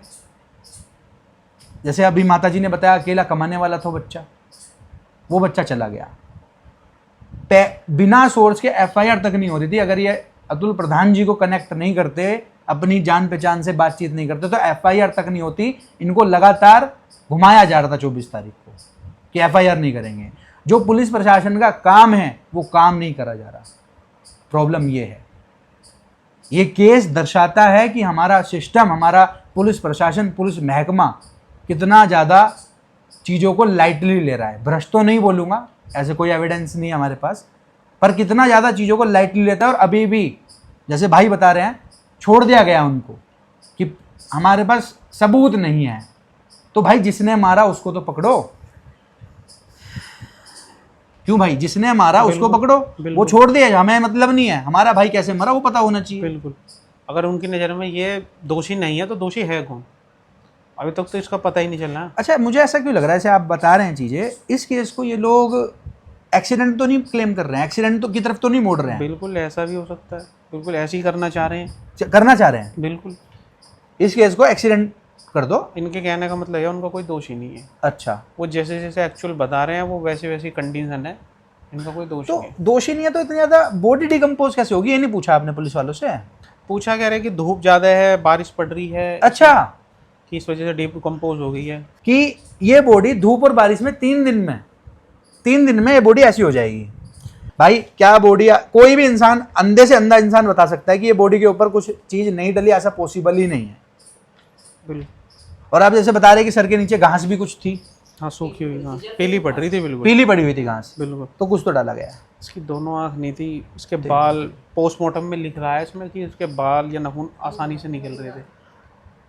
जैसे अभी माता जी ने बताया, अकेला कमाने वाला था बच्चा, वो बच्चा चला गया, बिना सोर्स के FIR तक नहीं हो रही थी। अगर ये अतुल प्रधान जी को कनेक्ट नहीं करते, अपनी जान पहचान से बातचीत नहीं करते, तो FIR तक नहीं होती। इनको लगातार घुमाया जा रहा था 24 तारीख को कि FIR नहीं करेंगे। जो पुलिस प्रशासन का काम है वो काम नहीं करा जा रहा। प्रॉब्लम ये है। ये केस दर्शाता है कि हमारा सिस्टम, हमारा पुलिस प्रशासन, पुलिस महकमा कितना ज़्यादा चीज़ों को लाइटली ले रहा है। भ्रष्ट तो नहीं बोलूँगा, ऐसे कोई एविडेंस नहीं है हमारे पास, पर कितना ज़्यादा चीज़ों को लाइटली लेता है। और अभी भी जैसे भाई बता रहे हैं, छोड़ दिया गया उनको कि हमारे पास सबूत नहीं है। तो भाई जिसने मारा उसको तो पकड़ो, क्यों भाई? जिसने मारा उसको पकड़ो, वो छोड़ दिया, हमें मतलब नहीं है, हमारा भाई कैसे मरा वो पता होना चाहिए। बिल्कुल। अगर उनकी नज़र में ये दोषी नहीं है तो दोषी है कौन? अभी तक तो इसका पता ही नहीं चल रहा। अच्छा, मुझे ऐसा क्यों लग रहा है, जैसे आप बता रहे हैं चीज़ें, इस केस को ये लोग एक्सीडेंट तो नहीं क्लेम कर रहे हैं, एक्सीडेंट तो की तरफ तो नहीं मोड़ रहे हैं। बिल्कुल ऐसा भी हो सकता है, बिल्कुल ऐसे ही करना चाह रहे हैं, करना चाह रहे हैं, बिल्कुल इस केस को एक्सीडेंट कर दो। इनके कहने का मतलब है उनका कोई दोष ही नहीं है। अच्छा, वो जैसे जैसे एक्चुअल बता रहे हैं वो वैसी वैसी कंडीशन है, इनका कोई दोष तो नहीं है। दोषी नहीं है तो इतनी ज़्यादा बॉडी डिकम्पोज कैसे होगी, ये नहीं पूछा आपने पुलिस वालों से? पूछा कह रहे कि धूप ज़्यादा है, बारिश पड़ रही है, अच्छा, कि इस वजह से डिकम्पोज हो गई है। कि ये बॉडी धूप और बारिश में 3 दिन में ये बॉडी ऐसी हो जाएगी। भाई क्या बॉडी, कोई भी इंसान, अंधे से अंधा इंसान बता सकता है कि ये बॉडी के ऊपर कुछ चीज़ नहीं डली, ऐसा पॉसिबल ही नहीं है। बिल्कुल। और आप जैसे बता रहे कि सर के नीचे घास भी कुछ थी, हाँ सूखी हुई, हाँ पीली पड़ रही थी, बिल्कुल पीली पड़ी हुई थी घास, बिल्कुल। तो कुछ तो डाला गया। इसकी दोनों आँख नहीं थी, इसके बाल, पोस्टमार्टम में लिख रहा है इसमें कि इसके बाल या नाखून आसानी से निकल रहे थे,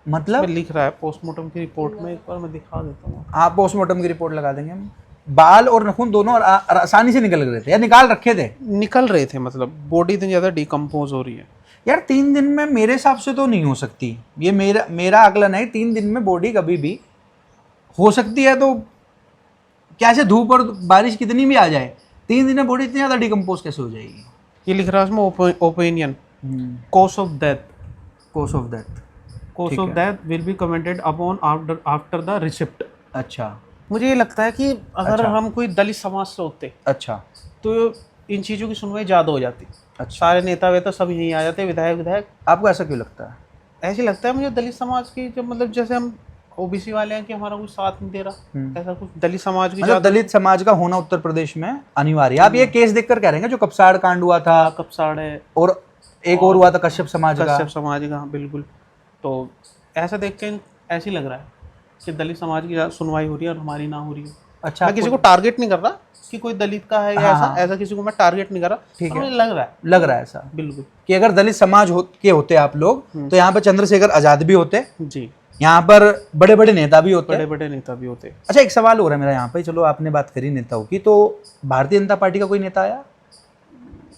मतलब इसमें लिख रहा है पोस्टमार्टम की रिपोर्ट में। एक बार मैं दिखा देता हूँ। आप पोस्टमार्टम की रिपोर्ट लगा देंगे हम। बाल और नाखून दोनों आसानी से निकल रहे थे या निकाल रखे थे? निकल रहे थे, मतलब बॉडी इतनी ज़्यादा डिकम्पोज हो रही है। यार 3 दिन में मेरे हिसाब से तो नहीं हो सकती, ये मेरा आकलन है। 3 दिन में बॉडी कभी भी हो सकती है, तो कैसे धूप और बारिश कितनी भी आ जाए, 3 दिन में बॉडी इतनी ज़्यादा डिकम्पोज कैसे हो जाएगी? ये लिख रहा है इसमें opinion, cause of death, course of death, cause of death will be commented upon after the receipt. अच्छा मुझे ये लगता है कि अगर हम कोई दलित समाज से होते अच्छा, तो इन चीज़ों की सुनवाई ज़्यादा हो जाती। अच्छा, सारे नेता वेता सब यहीं आ जाते, विधायक। आपको ऐसा क्यों लगता है? ऐसे लगता है मुझे दलित समाज की, जब मतलब जैसे हम ओबीसी वाले हैं कि हमारा कोई साथ नहीं दे रहा, ऐसा कुछ दलित समाज की मतलब दलित समाज का होना उत्तर प्रदेश में अनिवार्य है। आप ये केस देखकर कह रहे हैं जो कपसाड़ कांड हुआ था, कपसाड़ है, और एक और हुआ था कश्यप समाज का। कश्यप समाज का, बिल्कुल। तो ऐसा देख के ऐसे ही लग रहा है कि दलित समाज की सुनवाई हो रही है और हमारी ना हो रही है। अच्छा, मैं किसी को टारगेट नहीं कर रहा कि कोई दलित का है या हाँ, ऐसा किसी को मैं टारगेट नहीं कर रहा, ठीक है, मुझे लग रहा है ऐसा बिल्कुल कि अगर दलित समाज के होते आप लोग, तो यहाँ पर चंद्रशेखर आजाद भी होते जी, यहाँ पर बड़े बड़े नेता भी होते, बड़े बड़े नेता भी होते। अच्छा, एक सवाल हो रहा है मेरा यहाँ पे, चलो आपने बात करी नेताओं की, तो भारतीय जनता पार्टी का कोई नेता आया,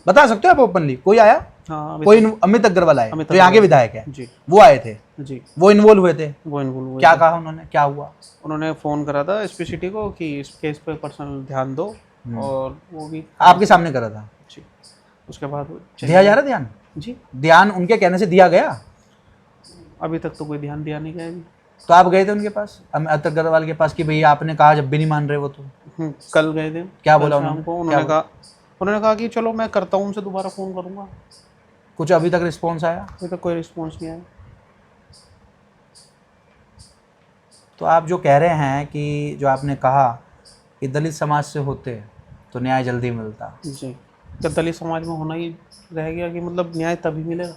बता सकते हो आप ओपनली? कोई आया? हाँ, कोई अमित अग्रवाल आए, अमित तो यहाँ के विधायक है जी, वो आए थे जी, वो इन्वॉल्व हुए थे, वो इन्वॉल्व हुए क्या थे। कहा उन्होंने, क्या हुआ? उन्होंने फ़ोन करा था एसपीसीटी को कि इस केस पे पर्सनल ध्यान दो, और वो भी आपके सामने करा था? जी। उसके बाद वो दिया जा रहा ध्यान? जी, ध्यान उनके कहने से दिया गया? अभी तक तो कोई ध्यान दिया नहीं गया जी। तो आप गए थे उनके पास, अमित अग्रवाल के पास, कि भैया आपने कहा जब भी नहीं मान रहे वो, तो कल गए थे। क्या कल बोला शाम उन्होंने? को क्या उन्होंने कहा कि चलो मैं करता हूँ, उनसे दोबारा फ़ोन करूँगा। कुछ अभी तक रिस्पॉन्स आया? अभी तक कोई रिस्पॉन्स नहीं आया। तो आप जो कह रहे हैं कि जो आपने कहा कि दलित समाज से होते तो न्याय जल्दी मिलता, जी, जब दलित समाज में होना ही रह गया कि मतलब न्याय तभी मिलेगा,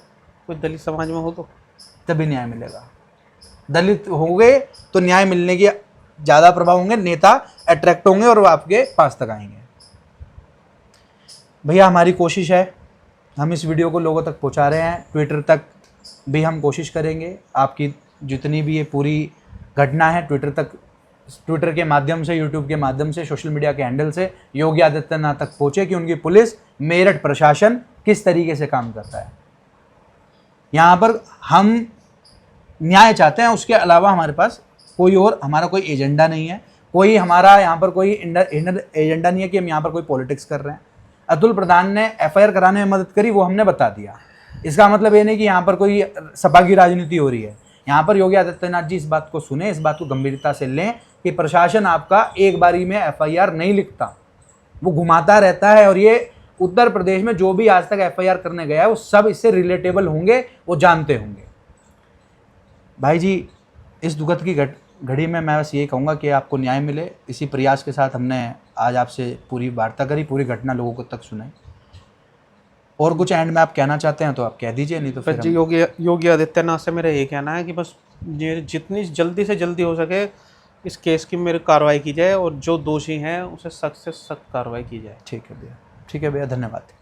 कोई दलित समाज में हो तो तभी न्याय मिलेगा। दलित हो गए तो न्याय मिलने की ज़्यादा प्रभाव होंगे, नेता अट्रैक्ट होंगे और वो आपके पास तक आएंगे। भैया हमारी कोशिश है, हम इस वीडियो को लोगों तक पहुंचा रहे हैं, ट्विटर तक भी हम कोशिश करेंगे, आपकी जितनी भी ये पूरी घटना है ट्विटर के माध्यम से, यूट्यूब के माध्यम से, सोशल मीडिया के हैंडल से योगी आदित्यनाथ तक पहुँचे कि उनकी पुलिस, मेरठ प्रशासन किस तरीके से काम करता है। यहाँ पर हम न्याय चाहते हैं, उसके अलावा हमारे पास कोई और, हमारा कोई एजेंडा नहीं है, कोई हमारा यहाँ पर कोई एजेंडा नहीं है कि हम यहाँ पर कोई पॉलिटिक्स कर रहे हैं। अतुल प्रधान ने एफआईआर कराने में मदद करी, वो हमने बता दिया। इसका मतलब ये नहीं कि यहाँ पर कोई सपा की राजनीति हो रही है। यहाँ पर योगी आदित्यनाथ जी इस बात को सुने, इस बात को गंभीरता से लें कि प्रशासन आपका एक बारी में एफआईआर नहीं लिखता, वो घुमाता रहता है। और ये उत्तर प्रदेश में जो भी आज तक एफआईआर करने गया है वो सब इससे रिलेटेबल होंगे, वो जानते होंगे। भाई जी, इस दुखद की घड़ी में मैं बस ये कहूँगा कि आपको न्याय मिले। इसी प्रयास के साथ हमने आज आपसे पूरी वार्ता करी, पूरी घटना लोगों को तक सुनाई। और कुछ एंड में आप कहना चाहते हैं तो आप कह दीजिए, नहीं तो फिर बस जी योगी आदित्यनाथ से मेरा यही कहना है कि बस ये जितनी जल्दी से जल्दी हो सके इस केस की मेरी कार्रवाई की जाए और जो दोषी हैं उसे सख्त से सख्त कार्रवाई की जाए। ठीक है भैया, ठीक है भैया, धन्यवाद।